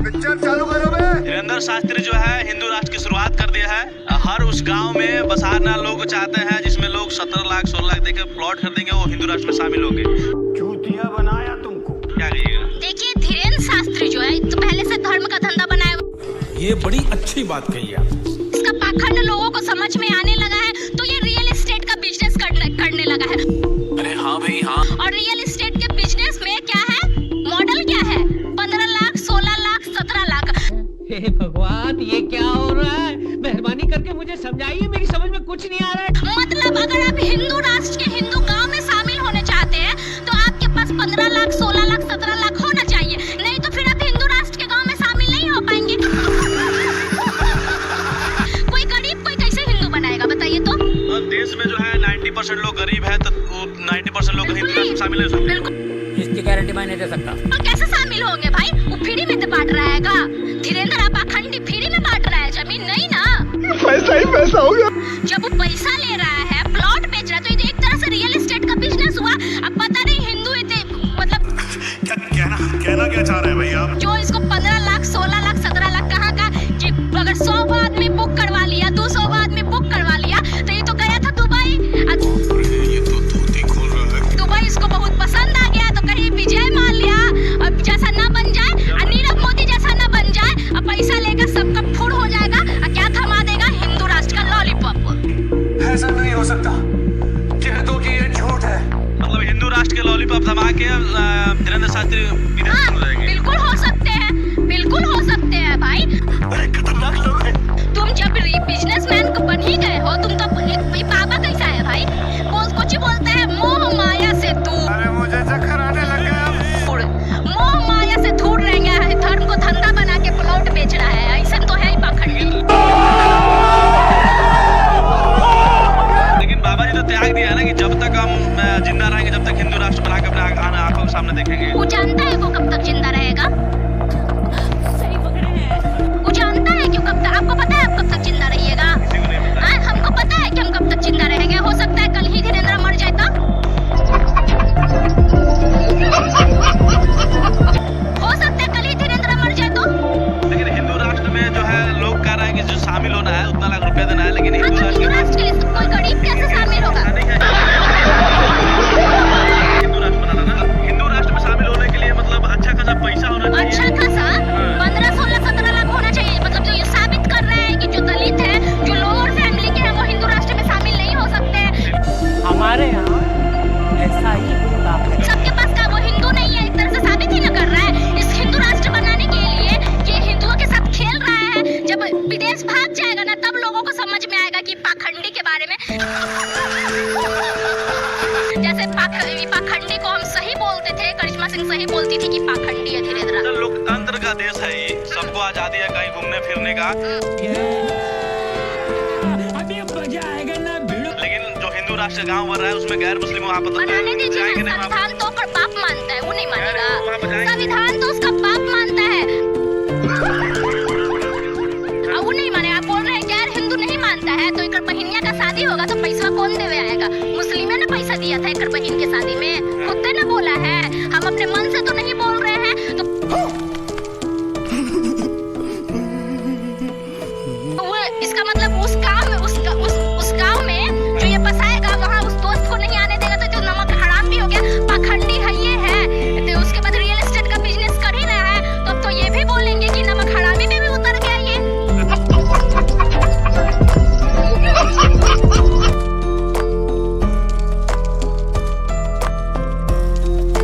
Picture चालू करो बे। धीरेन्द्र शास्त्री जो है हिंदू राष्ट्र की शुरुआत कर दिया है। हर उस गांव में बसाना लोग चाहते हैं जिसमें लोग 17 लाख 16 लाख देकर प्लॉट खरीदेंगे, वो हिंदू राष्ट्र में शामिल होंगे। चूतिया बनाया तुमको। क्या कहिएगा? देखिए धीरेन्द्र शास्त्री जो है तो पहले से धर्म का धंधा बनाया, ये बड़ी अच्छी बात कही आप। इसका पाखंड लोगों को समझ में आने लगा है, तो ये रियल एस्टेट का बिजनेस करने लगा है। अरे हाँ भाई हाँ। और रियल एस्टेट के बिजनेस में क्या है, मॉडल क्या है, 15 लाख 16 लाख 17 लाख। हे भगवान, ये क्या हो रहा है? मेहरबानी करके मुझे समझाइए, मेरी समझ में कुछ नहीं आ रहा है। मतलब अगर आप हिंदू राष्ट्र के हिंदू गांव में शामिल होने चाहते हैं तो आपके पास 15 लाख 16 लाख 17 लाख होना चाहिए, नहीं तो फिर आप हिंदू राष्ट्र के गांव में शामिल नहीं हो पाएंगे। कोई गरीब कोई कैसे हिंदू बनाएगा बताइए तो? देश में जो है 90% लोग गरीब है, तो 90% लोग हिंदू राष्ट्र में शामिल है। बिल्कुल, इसकी गारंटी मैं नहीं दे सकता। तो कैसे शामिल होंगे भाई? वो फ्री में तो बांट रहा है का? धीरेन्द्र आप अखंडी फ्री में बांट रहा है, जमीन नहीं ना। पैसा ही पैसा हो गया। जब वो पैसा ले रहा है, प्लॉट बेच रहा है, तो ये एक तरह से रियल एस्टेट का बिजनेस हुआ। अब पता नहीं हिंदू इतने मतलब क्या चाह रहे हैं भाई आप? जो इसको 15 लाख 16 लाख 17 लाख कहाँ का कि अगर 100 आदमी बुक करवा लिया, 200 आदमी बुक करवा लिया, तो ये तो गया था दुबई। ये तो धोती खोल रहा है। दुबई इसको बहुत पसंद आ गया, तो कहीं विजय माल्या अब जैसा ना बन जाए और नीरव मोदी जैसा ना बन जाए, और पैसा लेकर सबका फुड़ हो जाएगा और क्या थमा देगा, हिंदू राष्ट्र का लॉलीपॉप। ऐसा नहीं हो सकता, कह दो कि ये झूठ है। मतलब हिंदू राष्ट्र के लॉलीपॉप थमा के धीरेन्द्र शास्त्री विदेश हाँ, चले जाएंगे। बिल्कुल हो सकते हैं, बिल्कुल हो सकते हैं भाई। बड़े खतरनाक लोग हैं। तुम जब बिजनेसमैन को बन ही गए हो, तुम तो एक पापा कैसा है भाई? कुछ बोलते हैं मोह माया से दूर। अरे मुझे चक्कर आने लग गया। मोह माया से दूर रहेंगे, धर्म को धंधा बना के प्लॉट बेच रहा है, ऐसा तो है ही पाखंडी। लेकिन बाबा जी तो त्याग दिया है ना कि जब तक हम जिंदा रहेंगे, जब तक हिंदू राष्ट्र बना के अपने आंखों के सामने देखेंगे। वो जानता है वो कब तक जिंदा रहेगा? वो जानता है क्यों कब तक? आपको पता है आप कब तक जिंदा रहिएगा? किसी को नहीं पता। हाँ, हमको पता है कि हम कब तक जिंदा रहेंगे। हो सकता है कल ही धीरेन्द्र मर जाए तो? हो सकता है कल ही धीरेन्द्र मर जाए तो? लेकिन हिंदू राष्ट्र में जो है लोग कह रहे हैं कि जो शामिल होना है उतना लाख रुपया देना है, लेकिन हाँ, हिंदू तो राष्ट्र हिंदू राष्ट्र के लिए कोई गरीब कैसे शामिल होगा? हिंदू राष्ट्र बनाना ना, हिंदू राष्ट्र में शामिल होने के लिए मतलब अच्छा खासा पैसा होना चाहिए। अच्छा खासा 15 16 17 लाख होना चाहिए। मतलब जो ये साबित कर रहा है कि जो दलित है, जो लोअर फैमिली के हैं, वो हिंदू राष्ट्र में शामिल नहीं हो सकते। हमारे यहाँ ऐसा ही होता है। सबके पास का वो हिंदू नहीं है, एक तरह से साबित ही न कर रहा है। इस हिंदू राष्ट्र बनाने के लिए ये हिंदुओं के साथ खेल रहा है। जब विदेश भाग जाएगा ना, तब लोगों को समझ में आएगा कि पाखंडी के बारे में। जैसे पाखंडी को हम सही बोलते थे, करिश्मा सिंह सही बोलती थी कि पाखंडी है धीरेन्द्र। लोकतंत्र का देश है ये, सबको आजादी है कहीं घूमने फिरने का। अभी मजा आएगा ना भिड़ो। लेकिन जो हिंदू राष्ट्र गांव बन रहा है उसमें गैर मुस्लिम वहाँ पर बनाने दीजिए जाएंगे ना, नहीं वहाँ पर। संविधान तो ओकर बाप मानता है, वो नहीं वहाँ पर मानेगा। जाएंगे। संविधान तो उसका बाप